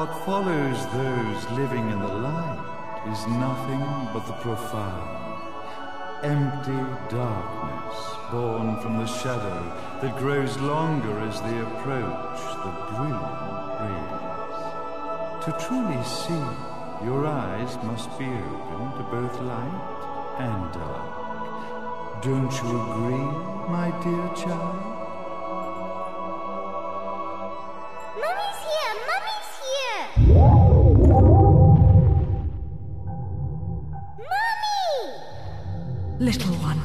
what follows those living in the light is nothing but the profound, empty darkness born from the shadow that grows longer as they approach the brilliant rays. To truly see, your eyes must be open to both light and dark. Don't you agree, my dear child? Mummy's here! Mummy's here! Mummy! Little one.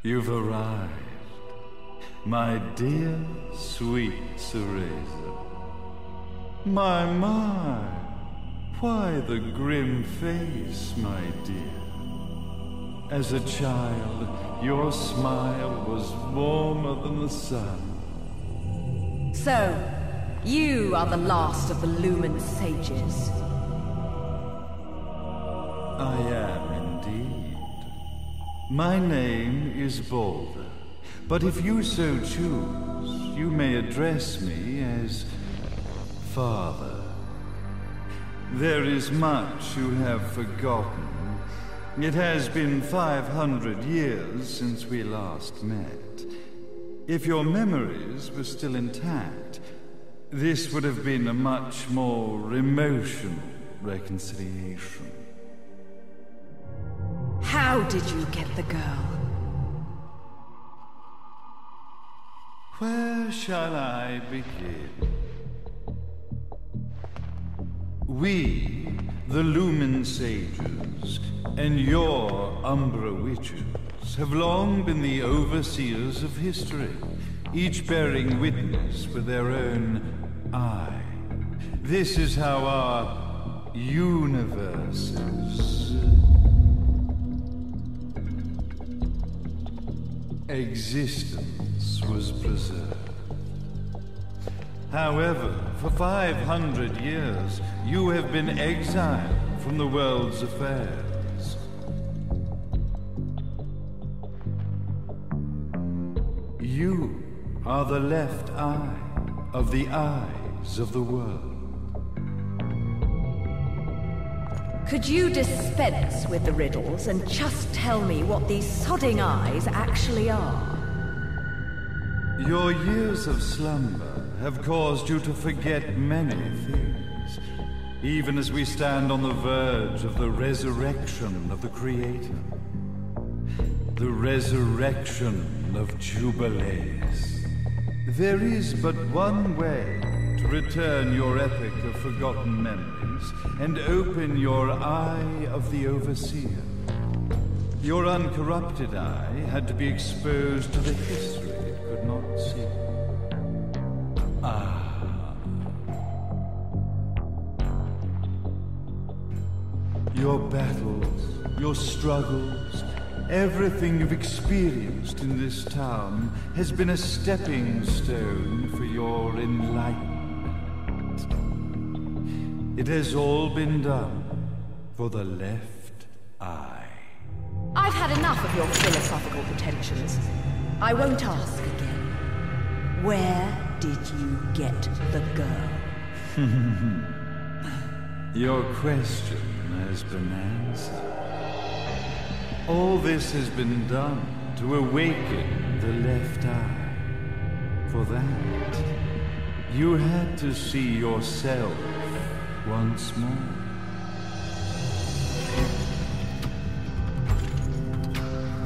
You've arrived, my dear, sweet Cereza. My, why the grim face, my dear? As a child, your smile was warmer than the sun. So, you are the last of the Lumen sages. I am indeed. My name is Balder, but if you so choose, you may address me as Father. There is much you have forgotten. It has been 500 years since we last met. If your memories were still intact, this would have been a much more emotional reconciliation. How did you get the girl? Where shall I begin? We, the Lumen sages, and your Umbra witches, have long been the overseers of history, each bearing witness with their own eye. This is how our universe's existence was preserved. However, for 500 years, you have been exiled from the world's affairs. You are the left eye of the eyes of the world. Could you dispense with the riddles and just tell me what these sodding eyes actually are? Your years of slumber have caused you to forget many things, even as we stand on the verge of the resurrection of the Creator. The resurrection of Jubilees. There is but one way to return your epic of forgotten memories and open your eye of the Overseer. Your uncorrupted eye had to be exposed to the history it could not see. Your battles, your struggles, everything you've experienced in this town has been a stepping stone for your enlightenment. It has all been done for the left eye. I've had enough of your philosophical pretensions. I won't ask again. Where did you get the girl? Your question has been answered. All this has been done to awaken the left eye. For that, you had to see yourself once more.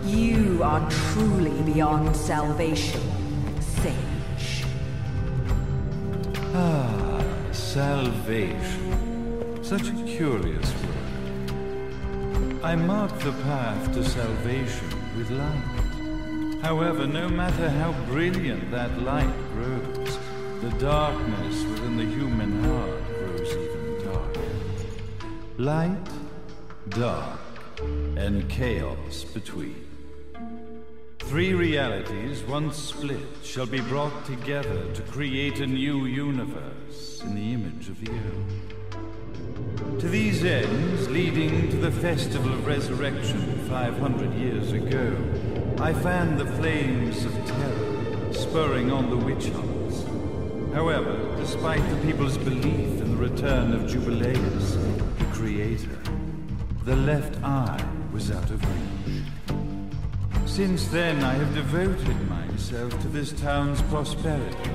You are truly beyond salvation, sage. Ah, salvation. Such a curious word. I mark the path to salvation with light. However, no matter how brilliant that light grows, the darkness within the human heart grows even darker. Light, dark, and chaos between. Three realities, once split, shall be brought together to create a new universe in the image of the old. To these ends, leading to the Festival of Resurrection 500 years ago, I fanned the flames of terror, spurring on the witch hunts. However, despite the people's belief in the return of Jubileus, the creator, the left eye was out of reach. Since then, I have devoted myself to this town's prosperity,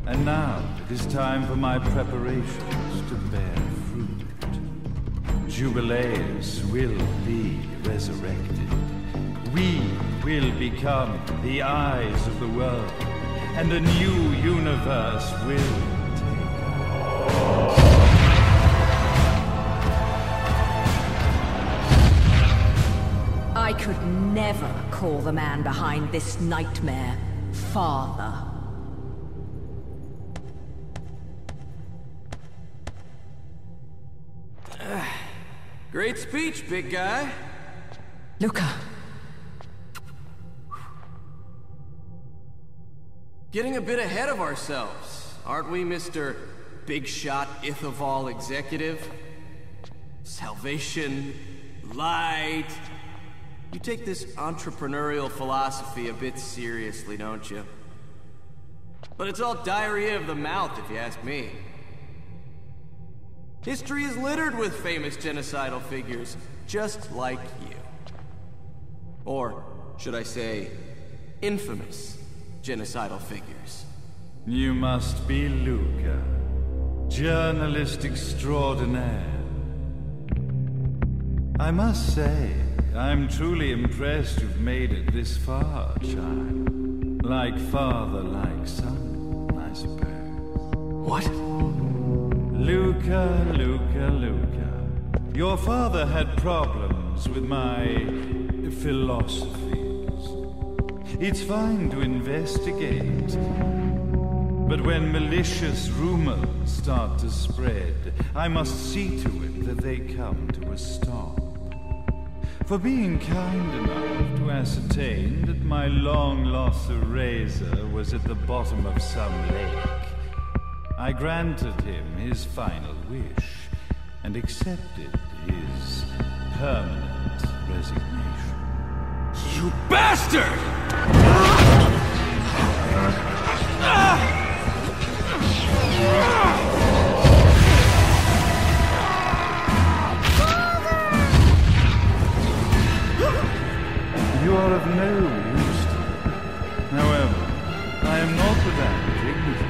and now it is time for my preparations to bear fruit. Jubileus will be resurrected. We will become the eyes of the world, and a new universe will take us. I could never call the man behind this nightmare father. Great speech, big guy. Luca. Getting a bit ahead of ourselves, aren't we, Mr. Big Shot Ithaval Executive? Salvation, light. You take this entrepreneurial philosophy a bit seriously, don't you? But it's all diarrhea of the mouth, if you ask me. History is littered with famous genocidal figures, just like you. Or, should I say, infamous genocidal figures. You must be Luca, journalist extraordinaire. I must say, I'm truly impressed you've made it this far, child. Like father, like son, I suppose. What? Luca, Luca, Luca. Your father had problems with my philosophies. It's fine to investigate, but when malicious rumors start to spread, I must see to it that they come to a stop. For being kind enough to ascertain that my long-lost eraser was at the bottom of some lake, I granted him his final wish and accepted his permanent resignation. You bastard! You are of no use to me. However, I am not without dignity.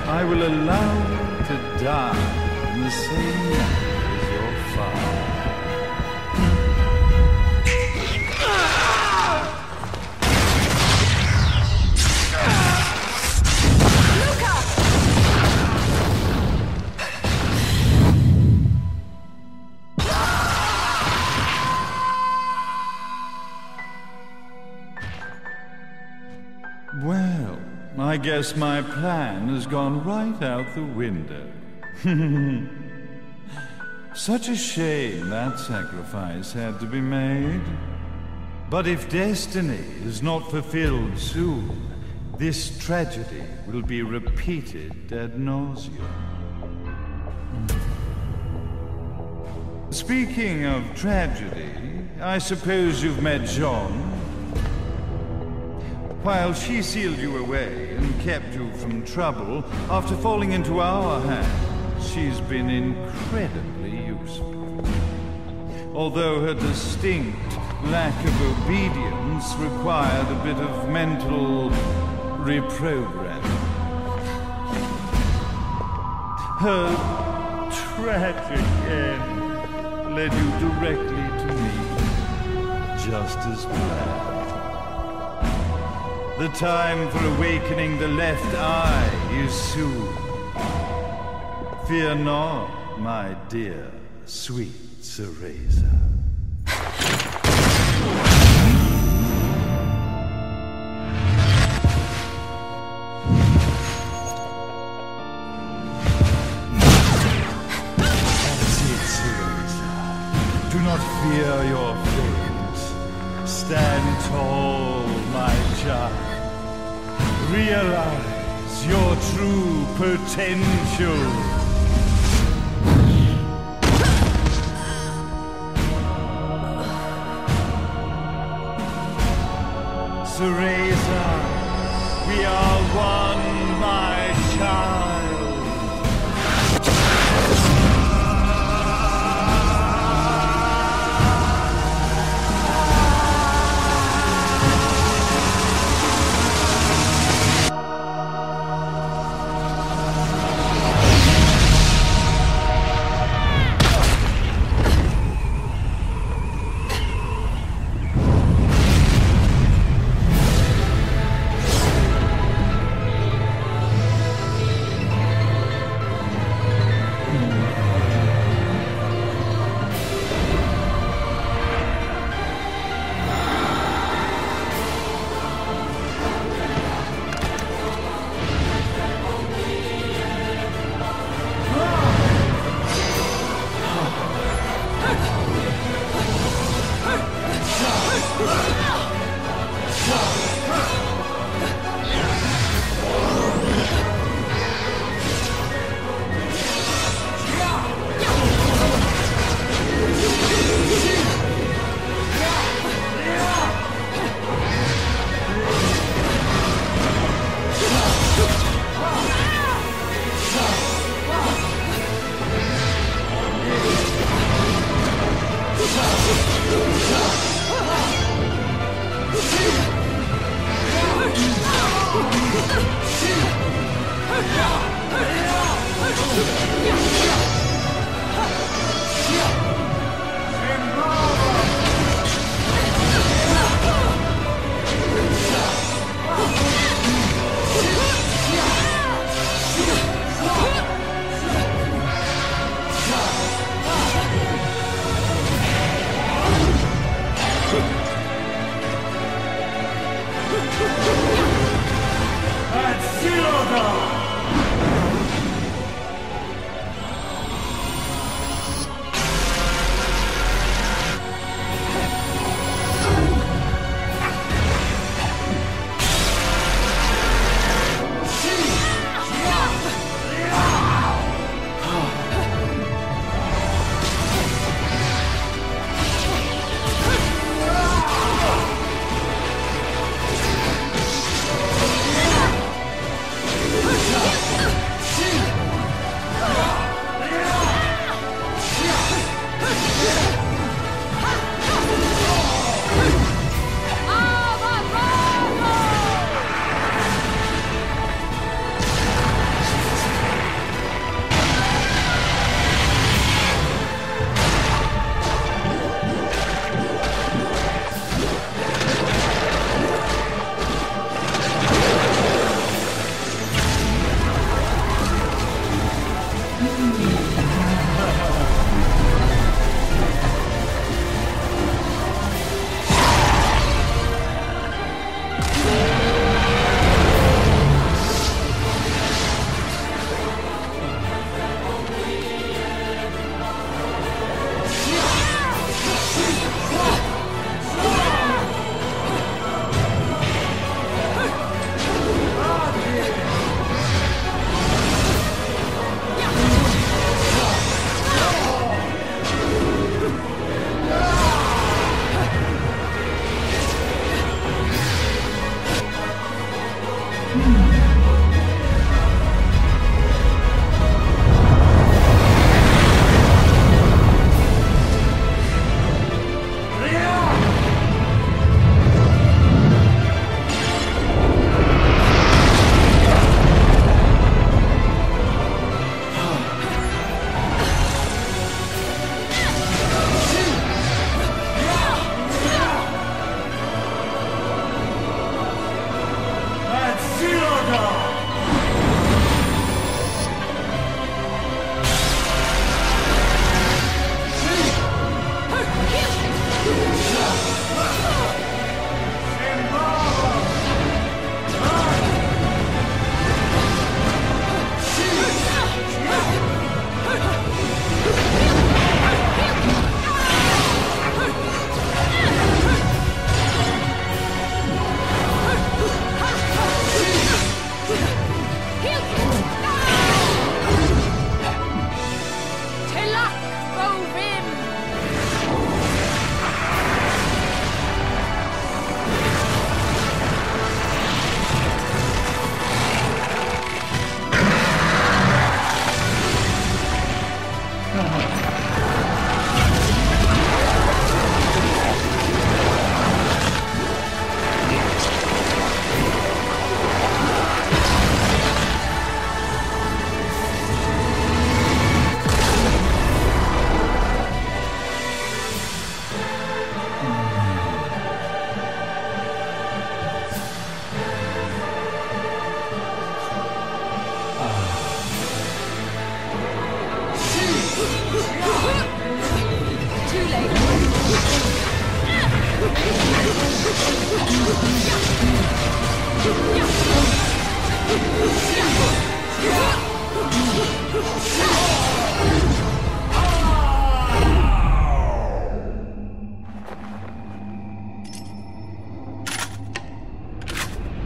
I will allow you to die in the same manner as your father. Well, I guess my plan has gone right out the window. Such a shame that sacrifice had to be made. But if destiny is not fulfilled soon, this tragedy will be repeated ad nauseum. Speaking of tragedy, I suppose you've met Jean. While she sealed you away and kept you from trouble, after falling into our hands, she's been incredibly useful. Although her distinct lack of obedience required a bit of mental reprogramming. Her tragic end led you directly to me, just as planned. The time for awakening the left eye is soon. Fear not, my dear, sweet Cereza. That's it, Cereza. Do not fear your fate. Stand tall, my child. Realize your true potential.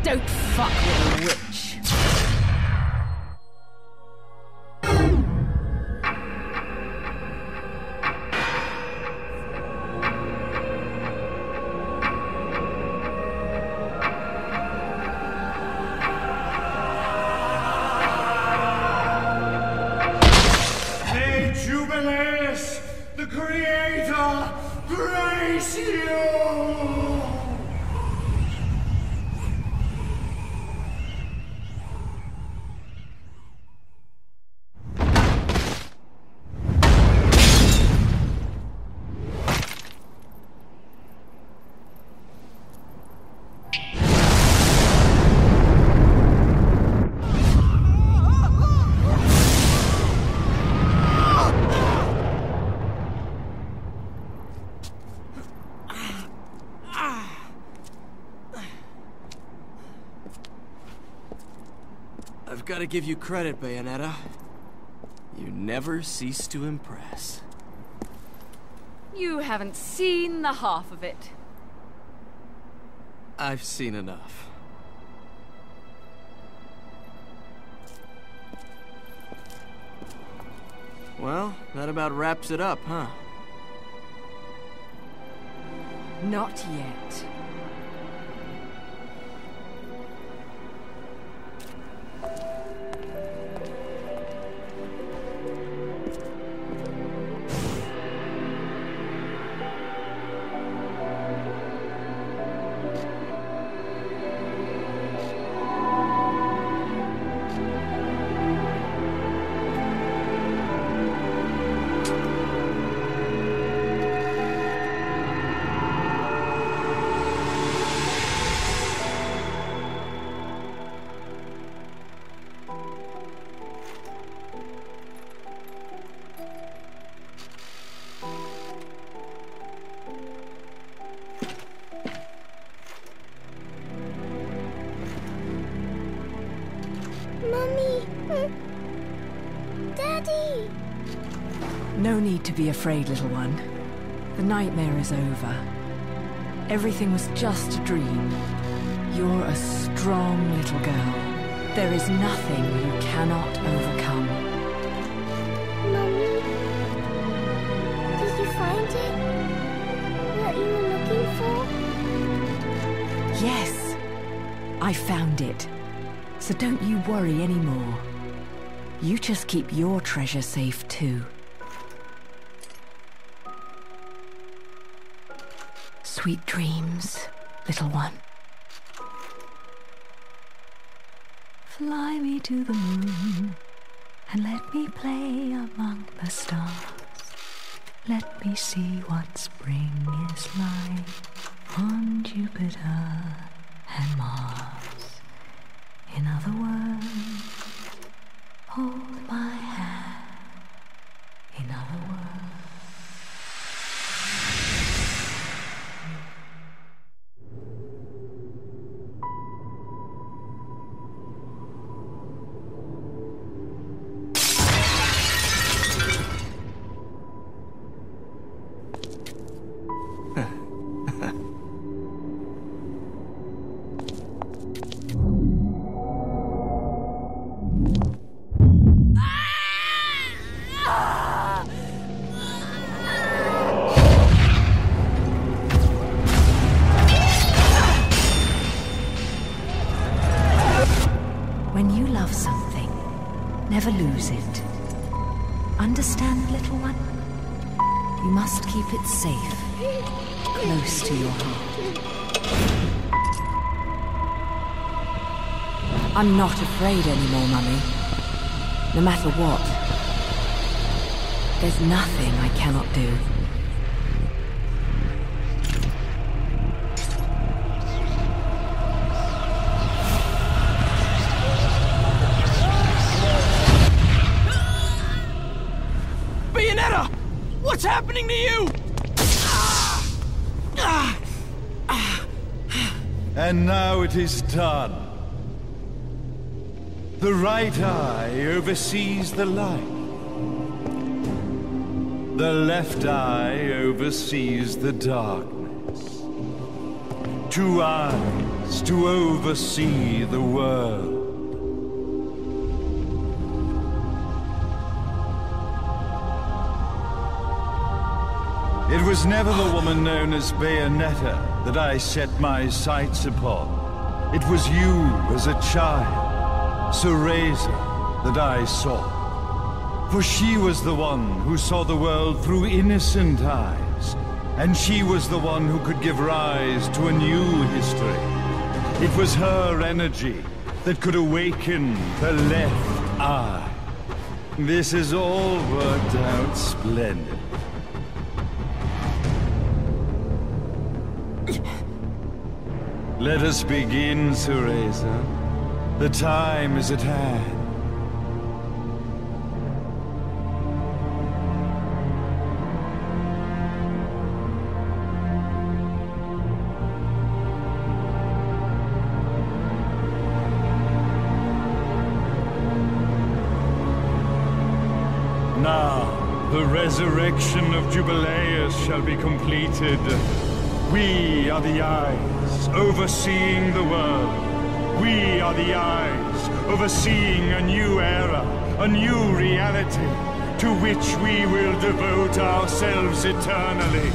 Don't fuck with a witch. May Jubileus, the Creator, grace you! I've got to give you credit, Bayonetta. You never cease to impress. You haven't seen the half of it. I've seen enough. Well, that about wraps it up, huh? Not yet. Mummy! Daddy! No need to be afraid, little one. The nightmare is over. Everything was just a dream. You're a strong little girl. There is nothing you cannot overcome. Mummy? Did you find it? What you were looking for? Yes, I found it. So don't you worry anymore. You just keep your treasure safe too. Sweet dreams, little one. Fly me to the moon and let me play among the stars. Let me see what spring is like on Jupiter and Mars. In other words, hold my hand. In other words. When you love something, never lose it. Understand, little one? You must keep it safe, close to your heart. I'm not afraid anymore, Mummy. No matter what. There's nothing I cannot do. Bayonetta! What's happening to you? And now it is done. The right eye oversees the light. The left eye oversees the darkness. 2 eyes to oversee the world. It was never the woman known as Bayonetta that I set my sights upon. It was you as a child, Cereza, that I saw. For she was the one who saw the world through innocent eyes, and she was the one who could give rise to a new history. It was her energy that could awaken the left eye. This has all worked out splendid. Let us begin, Cereza. The time is at hand. Now, the resurrection of Jubileus shall be completed. We are the eyes overseeing the world. We are the eyes overseeing a new era, a new reality, to which we will devote ourselves eternally.